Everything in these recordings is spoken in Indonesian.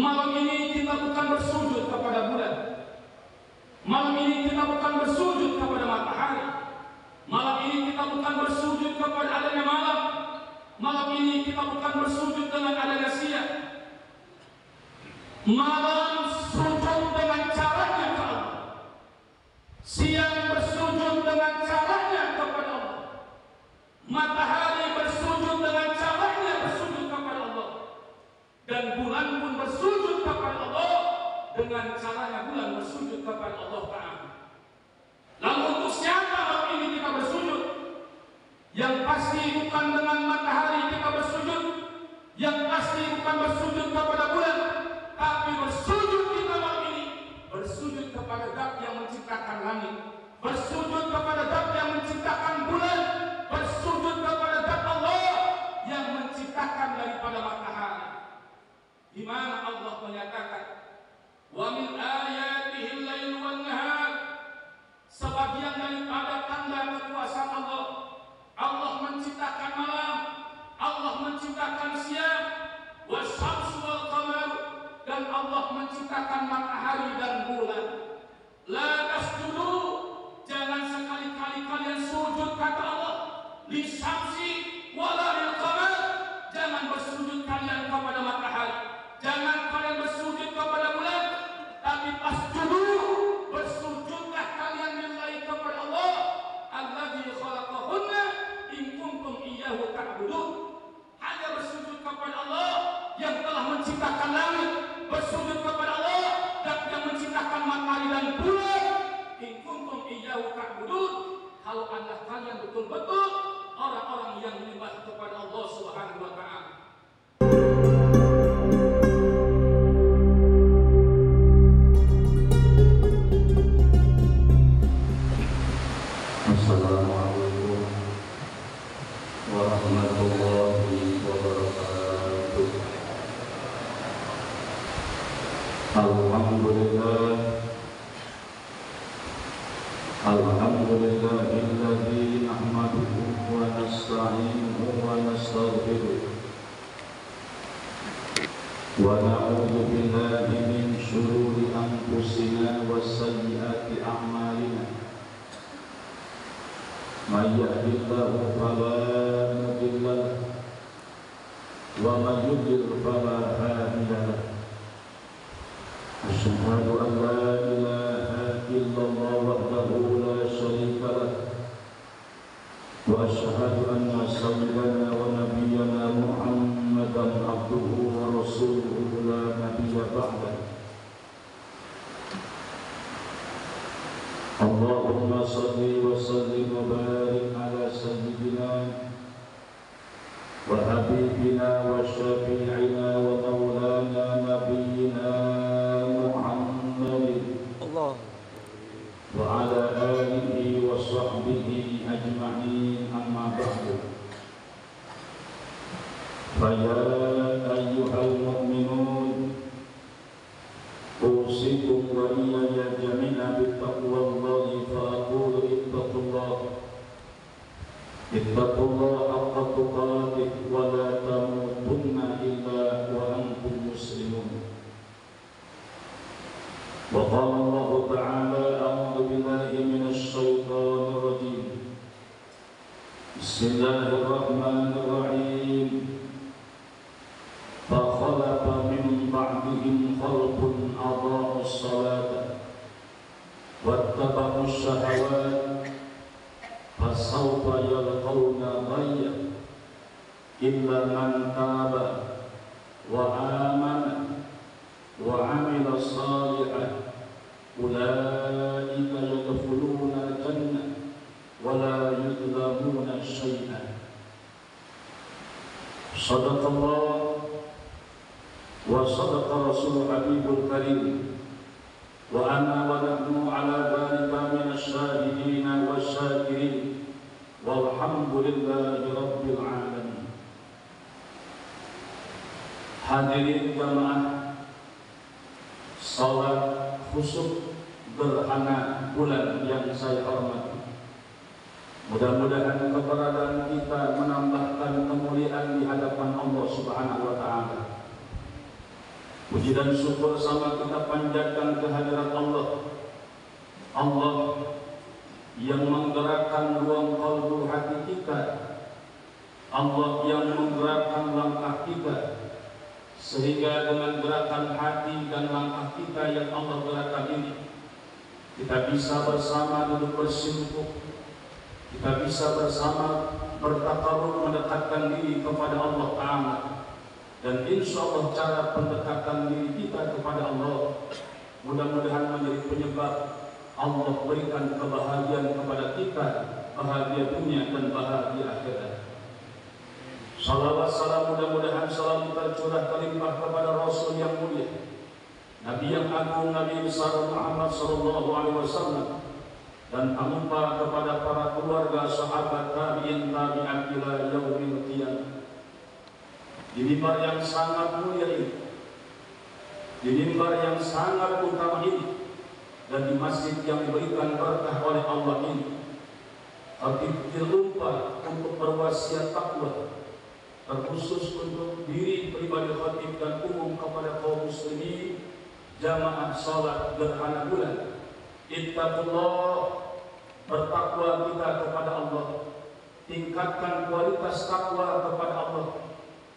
Malam ini kita bukan bersujud kepada bulan. Malam ini kita bukan bersujud kepada matahari. Malam ini kita bukan bersujud kepada adanya malam. Malam ini kita bukan bersujud dengan adanya siang. Malam sujud dengan caranya ke Allah. Siang bersujud dengan caranya kepada Allah. Matahari bersujud dengan caranya bersujud kepada Allah. Dan bulan pun bersujud kepada Allah dengan caranya bulan bersujud kepada Allah Ta'ala. Lalu untuk siapa malam ini kita bersujud? Yang pasti bukan dengan matahari kita bersujud. Yang pasti bukan bersujud kepada bulan. Tapi bersujud kita malam ini bersujud kepada Zat yang menciptakan langit, bersujud kepada Zat yang menciptakan bulan, bersujud kepada Zat Allah yang menciptakan daripada matahari. Di mana Allah menyatakan, wa min ayatihi al-lail wan nahar, sebagian daripada tanda kekuasaan Allah, Allah menciptakan malam, Allah menciptakan siang, wasyamsu wal qamar, dan Allah menciptakan matahari dan bulan. La tasjudu, jangan sekali-kali kalian sujud kata Allah, li syamsi wala lil qamar, jangan bersujud kalian kepada matahari, jangan kalian bersujud kepada bulan, tapi pasjudu, bersujudlah kalian lillahi kepada Allah alladzi khalaqahunna in kuntum iyyahu ta'budun. Hanya bersujud kepada Allah yang telah menciptakan langit, bersujud kepada Allah dan yang menciptakan matahari dan bulan. In kuntum iyyahu ta'budun, kalau anda kalian betul-betul orang-orang yang menyembah kepada Allah Subhanahu wa ta'ala. Assalamualaikum warahmatullahi wabarakatuh. Alhamdulillahilladzi nahmaduhu wa nasta'inuhu wa nastaghfiruh wa na'udzu billahi min shururi anfusina wa sayyiati a'malina. Man yahdihillahu fala mudilla lahu wa man yudlil fala hadiya lahu. Asyhadu an la ilaha illallah wahdahu la syarika lahu wa asyhadu anna sayyidana wa nabiyyana Muhammadan abduhu wa rasuluhu la nabiyya ba'dahu. Allahumma salli wa sallim wa barik ala sayyidina wa habibina wa syafi'ina wa maulana nabiyyina Muhammadin Allah wa ala alihi wa sahbihi ajma'in, amma ba'du. Faya ayyuhal mu'minun, usikum wa iyaya jami'an bittaqwallahi fa'aqulu ittaqullah haqqa tuqatih wa la tamutunna illa wa antum muslimun. Wa qala Allah ta'ala, a'udzu billahi minasy syaithanir rajim. Bismillahirrahmanirrahim. Fa khalaqa min ba'dihim khalqun adha'u as-salata wattaba'u ash-shahawat fasawfa yalqawna ghayya illa man taba wa amana wa amila salihan ulaika yadkhuluna al-jannah wa la yuzlamuna syai'an. Shadaqallah wa sadaqa rasul habibul karim wa anna wa nahnu ala dhalika minasy syahidin wasyakirin walhamdulillahi rabbil alamin. Hadirin jamaah salat khusyuk gerhana bulan yang saya hormati, mudah-mudahan keberadaan kita menambahkan kemuliaan di hadapan Allah Subhanahu wa ta'ala. Puji dan syukur sama kita panjatkan kehadirat Allah. Allah yang menggerakkan ruang kalbu hati kita, Allah yang menggerakkan langkah kita, sehingga dengan gerakan hati dan langkah kita yang Allah gerakkan ini, kita bisa bersama duduk bersimpuh, kita bisa bersama bertakarub mendekatkan diri kepada Allah Ta'ala. Dan insya Allah cara pendekatan diri kita kepada Allah mudah-mudahan menjadi penyebab Allah berikan kebahagiaan kepada kita, bahagia dunia dan bahagia akhirat. Salawat salam mudah-mudahan selalu tercurah terlimpah kepada Rasul yang mulia, Nabi yang agung, Nabi besar Muhammad sallallahu alaihi wasallam, dan anugerah kepada para keluarga, sahabat, tabi'in, tabi'at ila yaumil qiyamah. Di mimbar yang sangat mulia ini, di mimbar yang sangat utama ini, dan di masjid yang diberikan berkah oleh Allah ini, khatib lupa untuk berwasiat takwa, terkhusus untuk diri pribadi khatib dan umum kepada kaum muslimin jamaah salat gerhana bulan. Ittaqullah, bertakwa kita kepada Allah, tingkatkan kualitas takwa kepada Allah,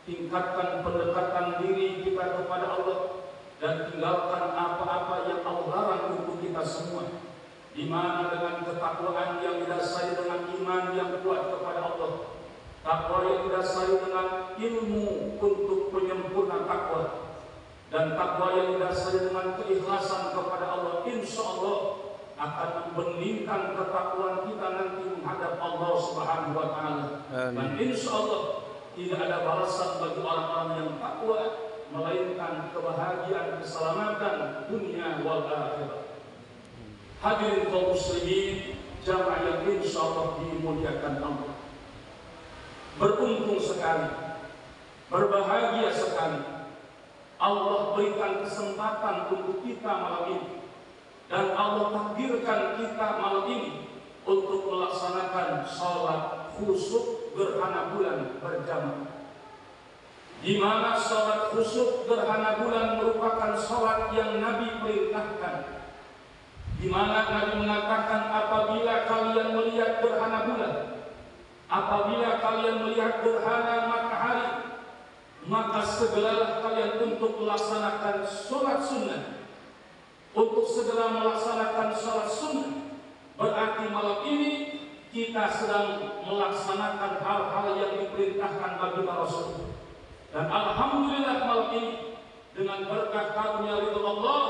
tingkatkan pendekatan diri kita kepada Allah, dan tinggalkan apa-apa yang Allah larang untuk kita semua. Di mana dengan ketakwaan yang didasari dengan iman yang kuat kepada Allah, takwa yang didasari dengan ilmu untuk penyempurna takwa, dan takwa yang didasari dengan keikhlasan kepada Allah, insya Allah akan membeningkan ketakwaan kita nanti menghadap Allah Subhanahu wa Ta'ala. Dan insya Allah tidak ada balasan bagi orang-orang yang takwa melainkan kebahagiaan, keselamatan dunia wal akhirat. Hadirin kaum muslimin, jamaah yang insyaallah dimuliakan Allah. Beruntung sekali, berbahagia sekali Allah berikan kesempatan untuk kita malam ini, dan Allah takdirkan kita malam ini untuk melaksanakan sholat khusyuk gerhana bulan berjamaah, di mana sholat khusyuk gerhana bulan merupakan sholat yang Nabi perintahkan, di mana Nabi mengatakan apabila kalian melihat gerhana bulan, apabila kalian melihat gerhana matahari, maka segeralah kalian untuk melaksanakan sholat sunnah, untuk segera melaksanakan sholat sunnah. Berarti malam ini kita sedang melaksanakan hal-hal yang diperintahkan bagi para Rasul. Dan alhamdulillah malam ini dengan berkat karunia ridho Allah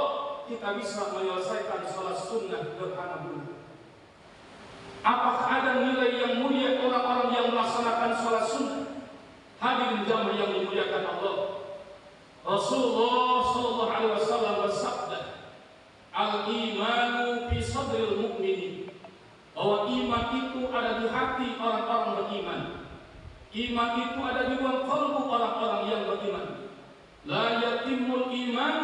kita bisa menyelesaikan sholat sunnah gerhana bulan. Apakah ada nilai yang mulia orang-orang yang melaksanakan sholat sunnah? Hadirin jamaah yang dimuliakan Allah, Rasulullah sallallahu alaihi wasallam bersabda, al-imanu fi sadril mu'minin, bahwa iman itu ada di hati orang-orang beriman. Iman itu ada di ruang kalbu orang-orang yang beriman. La yatimul iman,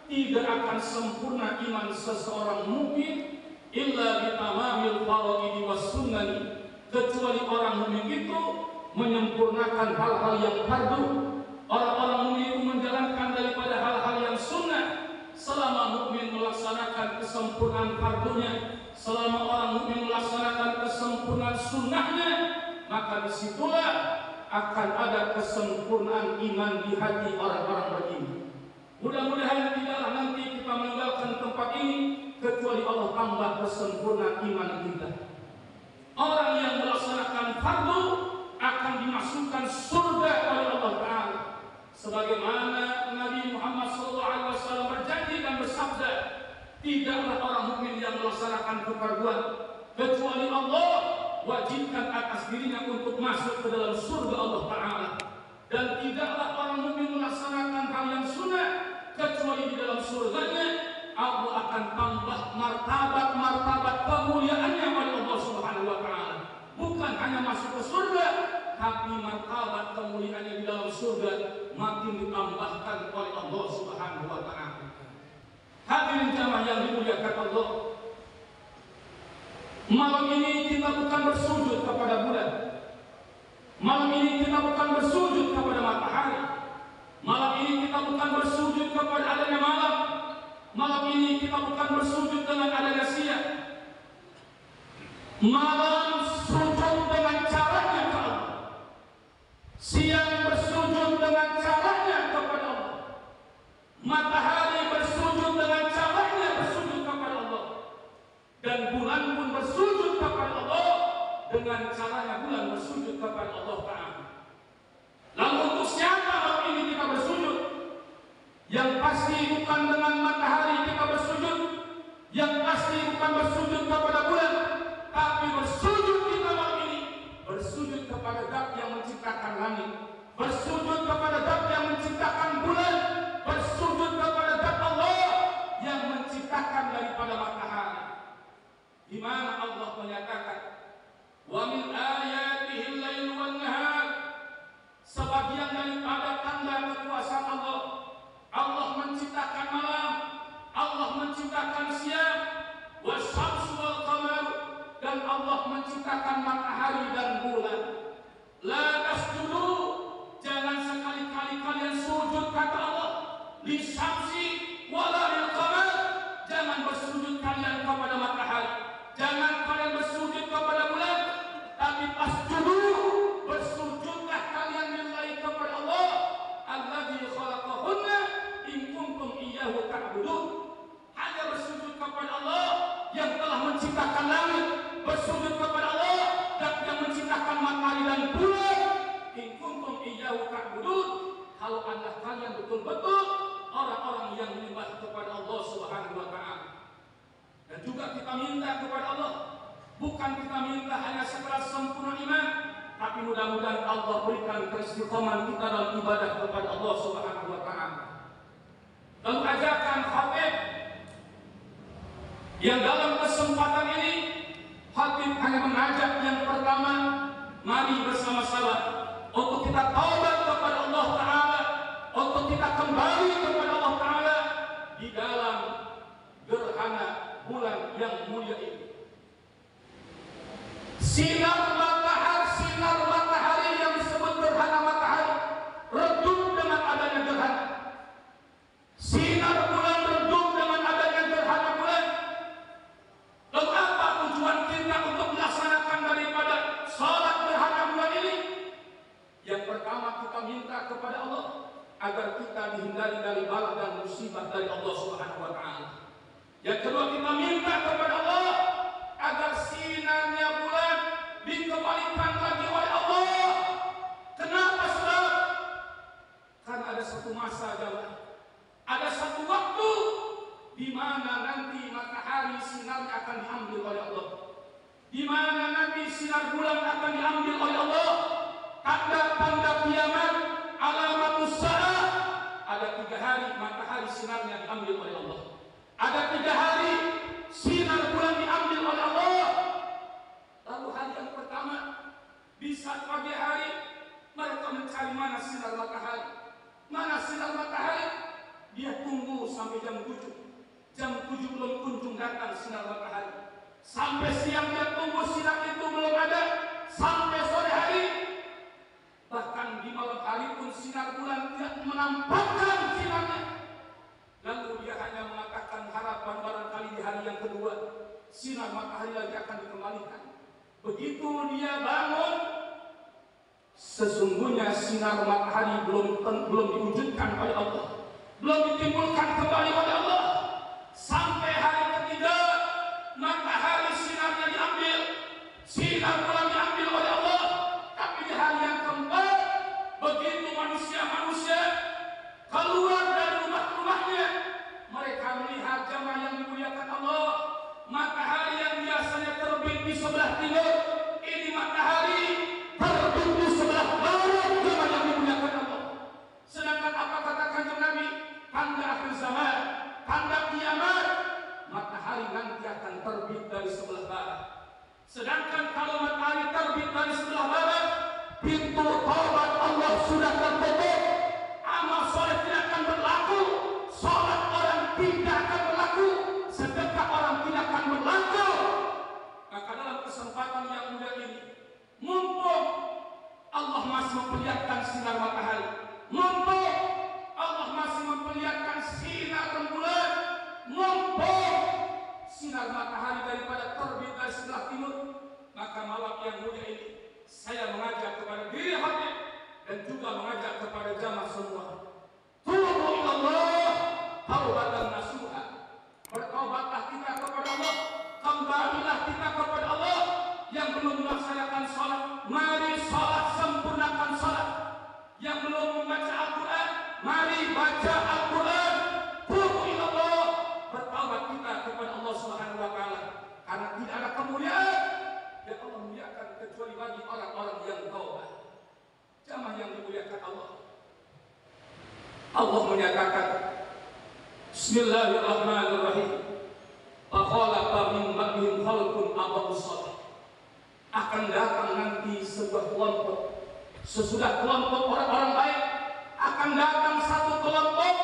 tidak akan sempurna iman seseorang mukmin illa bitamamil faraidi was sunnani, kecuali orang mukmin itu menyempurnakan hal-hal yang fardu. Orang-orang mukmin itu menjalankan daripada hal-hal yang sunnah. Selama mukmin melaksanakan kesempurnaan fardunya, selama orang mukmin melaksanakan kesempurnaan sunnahnya, maka disitulah akan ada kesempurnaan iman di hati orang-orang beriman. Mudah-mudahan tidaklah nanti kita meninggalkan tempat ini kecuali Allah tambah kesempurnaan iman kita. Orang yang melaksanakan fardu akan dimasukkan surga oleh Allah Ta'ala, sebagaimana Nabi Muhammad SAW berjanji dan bersabda, tidaklah orang mukmin yang melaksanakan kefarduan kecuali Allah wajibkan atas dirinya untuk masuk ke dalam surga Allah Ta'ala, dan tidaklah orang mukmin melaksanakan hal yang sunnah kecuali di dalam surganya Allah akan tambah martabat kemuliaannya oleh Allah Subhanahu wa Ta'ala. Bukan hanya masuk ke surga, tapi martabat kemuliaannya di dalam surga makin ditambahkan oleh Allah Subhanahu wa Ta'ala. Hadirin jamaah yang dimuliakan Allah, malam ini kita bukan bersujud kepada bulan, malam ini kita bukan bersujud kepada matahari, Malam ini kita bukan bersujud kepada adanya malam. Malam ini kita bukan bersujud dengan adanya siang. Malam sujud dengan caranya ke Allah. Siang bersujud dengan caranya kepada Allah. Matahari bersujud dengan caranya bersujud kepada Allah. Dan bulan pun bersujud kepada Allah dengan caranya bulan bersujud kepada Allah Ta'ala. Lalu untuk siapa malam ini kita bersujud? Yang pasti bukan dengan matahari kita bersujud. Yang pasti bukan bersujud kepada bulan. Tapi bersujud kita malam ini bersujud kepada Zat yang menciptakan langit, bersujud kepada Zat yang menciptakan bulan, bersujud kepada Zat Allah yang menciptakan daripada matahari. Di mana Allah menyatakan, wa min ayatihi al-lail wan nahar, sebagian daripada tanda kekuasaan Allah, Allah menciptakan malam, Allah menciptakan siang, wasyamsu wal qamar, dan Allah menciptakan matahari dan bulan. La tasjudu, jangan sekali-kali kalian sujud kata Allah, li syamsi wala lil qamar, jangan bersujud kalian kepada matahari, jangan kalian bersujud kepada bulan, tapi pasjudu, bersujudlah kalian lillahi kepada Allah alladzi khalaqahunna in kuntum iyyahu ta'budun. Hanya bersujud kepada Allah yang telah menciptakan langit, bersujud kepada Allah yang menciptakan matahari dan bulan. In kuntum iyyahu ta'budun, kalau anda kalian betul-betul orang-orang yang menyembah kepada Allah Subhanahu wa Ta'ala. Dan juga kita minta kepada Allah, bukan kita minta hanya sekedar sempurna iman, tapi mudah-mudahan Allah berikan keistiqomahan kita dalam ibadah kepada Allah Subhanahu wa Ta'ala. Lalu ajarkan khatib yang dalam kesempatan ini khatib hanya mengajak yang pertama, mari bersama-sama untuk kita taubat kepada Allah Ta'ala, untuk kita kembali kepada Allah Ta'ala di dalam gerhana bulan yang mulia ini. Sinar matahari yang disebut gerhana matahari redup dengan adanya gerhana. Sinar bulan redup dengan adanya gerhana bulan. Lalu apa tujuan kita untuk melaksanakan daripada salat gerhana bulan ini? Yang pertama, kita minta kepada Allah agar kita dihindari dari bala dan musibah dari Allah Subhanahu wa Ta'ala. Yang kedua, kita minta kepada Allah agar sinarnya bulan dikembalikan lagi oleh Allah. Kenapa, saudara? Karena ada satu masa jamaah, ada satu waktu di mana nanti matahari sinarnya akan diambil oleh Allah, di mana nanti sinar bulan akan diambil oleh Allah. Tanda-tanda kiamat, alamatus saah, ada 3 hari matahari sinarnya diambil oleh Allah. Ada 3 hari sinar bulan diambil oleh Allah. Lalu hari yang pertama, di saat pagi hari mereka mencari mana sinar matahari. Mana sinar matahari? Dia tunggu sampai jam 7. Jam 7 belum kunjung datang sinar matahari. Sampai siang dia tunggu sinar itu belum ada. Sampai sore hari, bahkan di malam hari pun sinar bulan tidak menampakkan sinarnya. Lalu dia hanya mengatakan harapan barangkali di hari yang kedua sinar matahari lagi akan dikembalikan. Begitu dia bangun, sesungguhnya sinar matahari belum diwujudkan oleh Allah, belum ditimbulkan kembali oleh Allah. Sampai hari ketiga matahari sinarnya diambil, sinar bulan diambil oleh Allah. Tapi di hari yang keempat, begitu manusia-manusia keluar dari rumah-rumahnya, mereka melihat jamaah yang dimuliakan Allah, matahari yang biasanya terbit di sebelah timur, ini matahari terbit di sebelah barat, jamaah yang dimuliakan Allah. Sedangkan apa kata Kanjeng Nabi? Tanda akhir zaman, tanda kiamat, matahari nanti akan terbit dari sebelah barat. Sedangkan kalau matahari terbit dari sebelah barat, pintu taubat Allah sudah tertutup. Amal soleh tidak akan berlaku, sholat orang tidak akan berlaku, sedekah orang tidak akan berlaku. Maka dalam kesempatan yang mulia ini, mumpung Allah masih memperlihatkan sinar matahari, mumpung memperlihatkan sinar rembulan ngompong sinar matahari daripada terbit dari sebelah timur, maka malam yang mulia ini saya mengajak kepada diri hati dan juga mengajak kepada jamaah semua, tubu ilallah taubatan nasuha. Bertaubatlah kita kepada Allah, kembalilah kita kepada Allah. Yang belum melaksanakan salat, mari salat, sempurnakan salat. Yang belum membaca Al-Quran, mari baca Al-Quran. Tubu ilallah, bertaubat kita kepada Allah Subhanahu wa taala. Karena tidak ada kemuliaan yang Allah muliakan kecuali bagi orang-orang yang taubat. Jamaah yang dimuliakan Allah. Allah menyatakan, Bismillahirrahmanirrahim. Fakhalaqa min ba'dihim khalqun adaa'us shalah. Akan datang nanti sebuah kelompok, sesudah kelompok orang-orang baik akan datang satu kelompok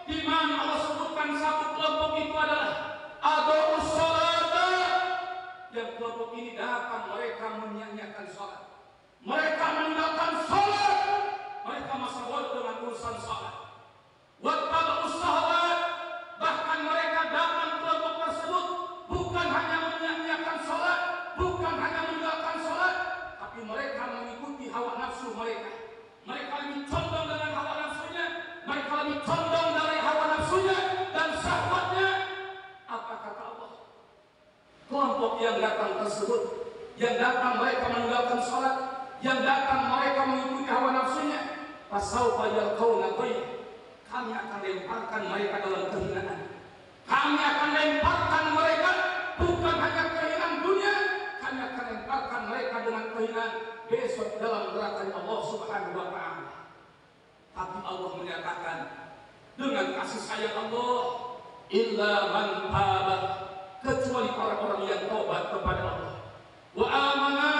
di mana Allah sebutkan satu kelompok itu adalah adaa'us shalah. Yang kelompok ini datang mereka menyia-nyiakan salat. Mereka meninggalkan salat. Mereka masa bodoh dengan urusan salat. Wattaba'us syahawat. Bahkan mereka datang kelompok tersebut bukan hanya menyia-nyiakan salat, bukan hanya meninggalkan salat, tapi mereka mengikuti hawa nafsu mereka. Mereka lebih condong dengan hawa nafsunya, mereka lebih condong dari hawa nafsunya dan syahwatnya. Apa kata Allah? Kelompok yang datang tersebut, yang datang mereka meninggalkan salat, yang datang mereka mengikuti hawa nafsunya, fasawfa yalqawna ghayya. Kami akan lemparkan mereka dalam kehinaan. Kami akan lemparkan mereka bukan hanya kehinaan dunia, kami akan lemparkan mereka dengan kehinaan besok dalam neraka Allah Subhanahu wa taala. Tapi Allah menyatakan dengan kasih sayang Allah, illa man taba, kecuali orang-orang yang taubat kepada Allah, wa amana,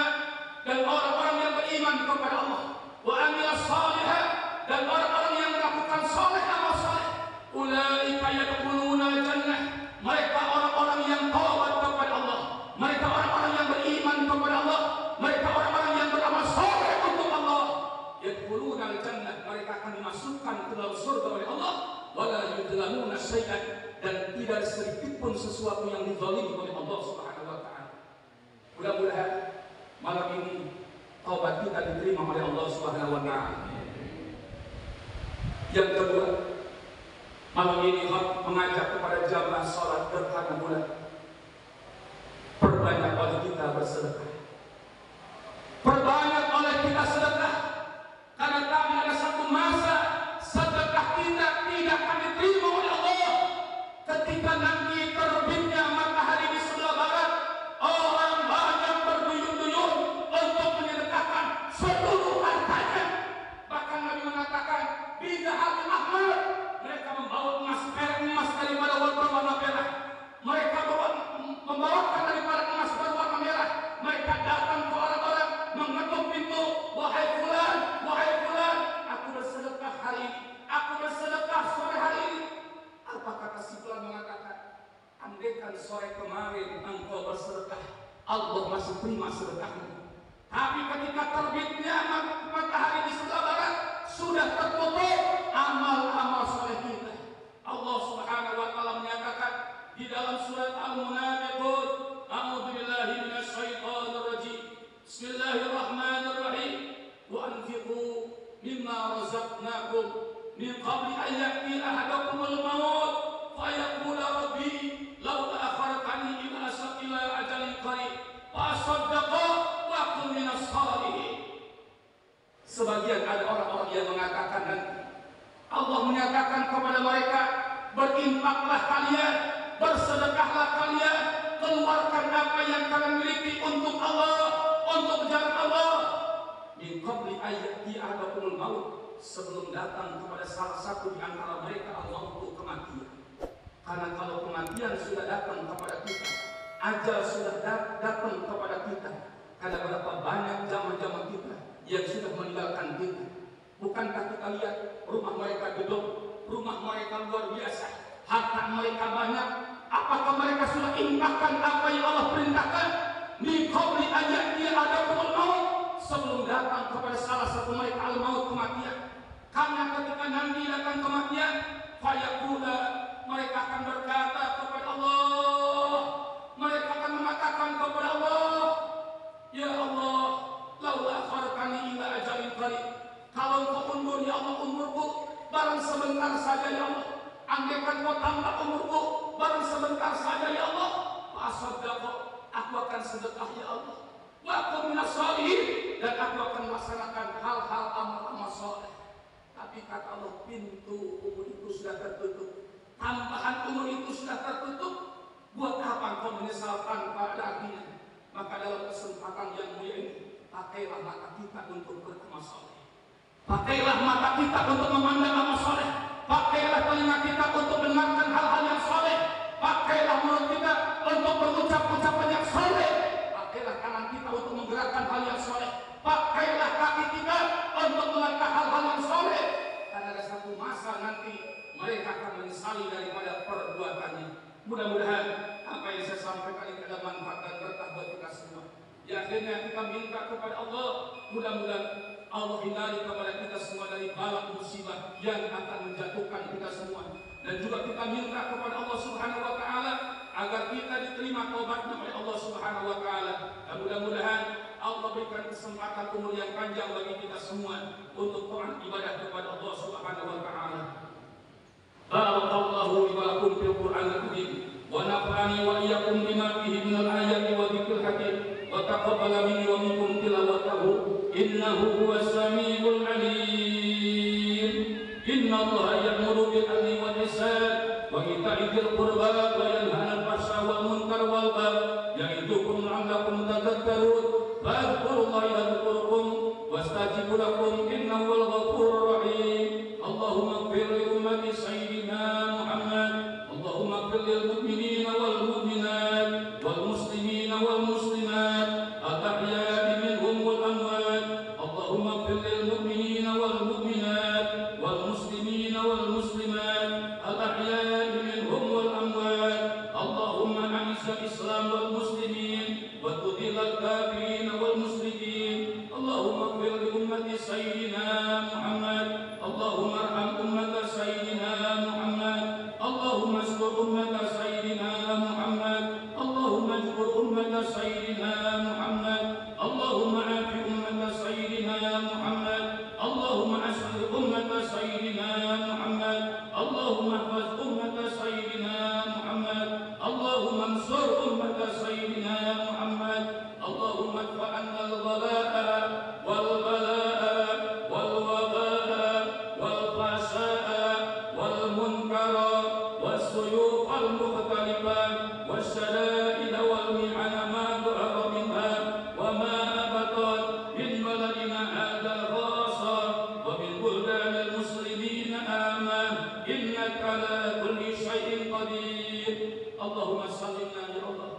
dan orang-orang yang beriman kepada Allah, wa amila salihah, dan orang-orang yang melakukan saleh amal saleh, ulaika yadkhuluna jannah. Mereka orang-orang yang taubat kepada Allah, mereka orang-orang yang beriman kepada Allah, mereka orang-orang yang beramal saleh untuk Allah. Yadkhuluna jannah, mereka akan dimasukkan ke dalam surga oleh Allah, wala yudlamuna syai'an, dan tidak sedikit pun sesuatu yang dizalimi oleh Allah Subhanahu wa taala. Mudah-mudahan malam ini taubat kita diterima oleh Allah Subhanahu wa taala. Yang kedua, malam ini mengajak kepada jamaah salat gerhana bulan. Perbanyak oleh kita bersedekah. Perbanyak oleh kita sedekah. Karena kami ada satu masa sedekah kita tidak akan diterima oleh Allah. Ketika nanti terbitnya matahari di sebelah barat, orang banyak berduyun-duyun untuk menyedekahkan seluruh hartanya. Bahkan Nabi mengatakan, bidahabil ahmar, mereka membawa emas daripada warna merah. Mereka membawakan daripada emas berwarna merah. Mereka datang ke orang-orang mengetuk pintu, wahai fulan, aku bersedekah hari ini, aku bersedekah sore hari ini. Apa kata si fulan mengatakan, andaikan sore kemarin engkau bersedekah, Allah masih terima sedekahmu. Tapi ketika terbitnya matahari di sebelah barat, sudah tertutup amal-amal soleh kita. Allah Subhanahu wa taala menyatakan di dalam surat Al-Munafiqun, a'udzu billahi minasyaitonir rajim. Bismillahirrahmanirrahim. Wa anfiqu mimma razaqnakum min qabli an ya'ti ahadakumul maut fa yaqula rabbi law akhartani ila ajalin qarib fa asaddaqa wa akun minas shalihin. Sebagian ada orang-orang yang mengatakan nanti Allah menyatakan kepada mereka, berinfaklah kalian, bersedekahlah kalian, keluarkan apa yang kalian miliki untuk Allah, untuk jalan Allah. Min qabli ayyati ahadakumul maut, sebelum datang kepada salah satu di antara mereka al-maut, kematian. Karena kalau kematian sudah datang kepada kita, ajal sudah datang kepada kita, karena berapa banyak jamaah-jamaah kita yang sudah meninggalkan kita. Bukankah kita lihat rumah mereka gedung, rumah mereka luar biasa, harta mereka banyak. Apakah mereka sudah infakkan apa yang Allah perintahkan? Min qabli ayati ahadakumul maut, sebelum datang kepada salah satu mereka al-maut, kematian. Karena ketika nanti datang kematian, fayaqula, mereka akan berkata kepada Allah, mereka akan mengatakan kepada Allah, ya Allah, laula akhartani ila ajalin qarib, kalau engkau undur ya Allah umurku barang sebentar saja ya Allah, andaikan kau tambah umurku barang sebentar saja ya Allah, fasaddaqu, aku akan sedekah ya Allah, wa aku minas sholihin, dan aku akan melaksanakan hal-hal amal-amal soleh. Tapi kata Allah, pintu umur itu sudah tertutup, tambahan umur itu sudah tertutup, buat apa kau menyesal tanpa ada artinya? Maka dalam kesempatan yang mulia ini, pakailah mata kita untuk beramal soleh, pakailah mata kita untuk memandang amal soleh, pakailah telinga kita untuk mendengarkan hal-hal yang soleh, pakailah mulut kita untuk berucap ucapan yang soleh, pakailah tangan kita untuk menggerakkan hal yang soleh, pakailah kaki kita untuk melangkah hal-hal yang soleh. Karena ada satu masa nanti mereka akan menyesali daripada perbuatannya. Mudah-mudahan apa yang saya sampaikan ini ada manfaat dan berkah buat kita semua. Di akhirnya kita minta kepada Allah, mudah-mudahan Allah hindari kepada kita semua dari bala musibah yang akan menjatuhkan kita semua. Dan juga kita minta kepada Allah Subhanahu wa taala agar kita diterima taubatnya oleh Allah Subhanahu wa taala. Dan mudah-mudahan Allah berikan kesempatan umur yang panjang bagi kita semua untuk taat ibadah kepada Allah Subhanahu wa taala. Barakallahu li wa lakum fil Qur'anil Karim wa nafa'ani wa iyyakum bima fihi minal ayati wa dzikril hakim wa taqabbala minni wa minkum tilawatahu innahu huwas samiul alim. Innallaha ya'muru bil 'adli wal ihsan wa ita'i dzil qurba wa yanha 'anil fahsya'i wal munkar wal baghi ya'idukum la'allakum tadhakkarun. Fadhkurullaha yadhkurukum wastajibu lakum innahu ghafurur rahim. Allahumma ighfir li ummati sayyidina Muhammad, Allahumma ighfir lil mu'minina wal mu'minat wal muslimina wal muslimat al-ahya'i minhum wal amwat. Allahumma ighfir lil mu'minina wal mu'minat wal muslimina wal muslimat al-ahya'i minhum wal amwat. Allahumma a'izz al-islam wal muslimin wa tudhil al-kafirin wal musyrikin. Allahumma ighfir li ummati sayyidina Muhammad, Allahumma arham ummata sayyidina Muhammad, Allahumma astur ummata sayyidina Muhammad, Allahumma ajbur ummata sayyidina Muhammad, Allahumma afi ummata sayyidina Muhammad, Allahumma asli ummata sayyidina Muhammad, Allahumma ihfaz ummata sayyidina Muhammad, Allahumma ansur ummata sayyidina Muhammad, Allahumma adfa 'anna al-balaa'a wal balaa'a wal wabaa'a wal fahsaa'a wal munkara was suyuf al mukhtalifah was shada'id wal mi'ana ma dhahara minha wa ma abatan min baladina hadha khassa wa min buldanil muslimina aman innaka ala kulli shay'in qadir. Allahumma sallimna ya Allah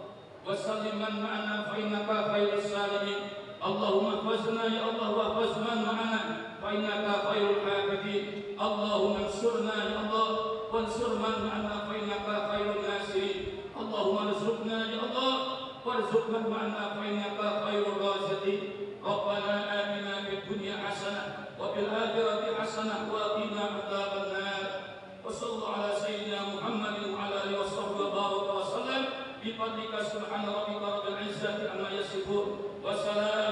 wa sallim man ma'ana fa innaka khairus salimin. Allahumma ihfazna ya Allah wa ihfaz man ma'ana fa innaka khairul hafidin. Allahumma ansurna ya Allah wansur man ma'ana fa innaka khairun nasirin. Allahumma arzuqna ya Allah warzuq man ma'ana fa innaka khairur raziqin. Rabbana atina fid dunya hasanah wa fil akhirati hasanah wa qina adzaban nar. Wa sallallahu ala sayyidina Muhammadin wa ala alihi wa sahbihi wa baraka wa sallam bi fadlika subhana rabbika rabbil izzati amma yasifun wa salam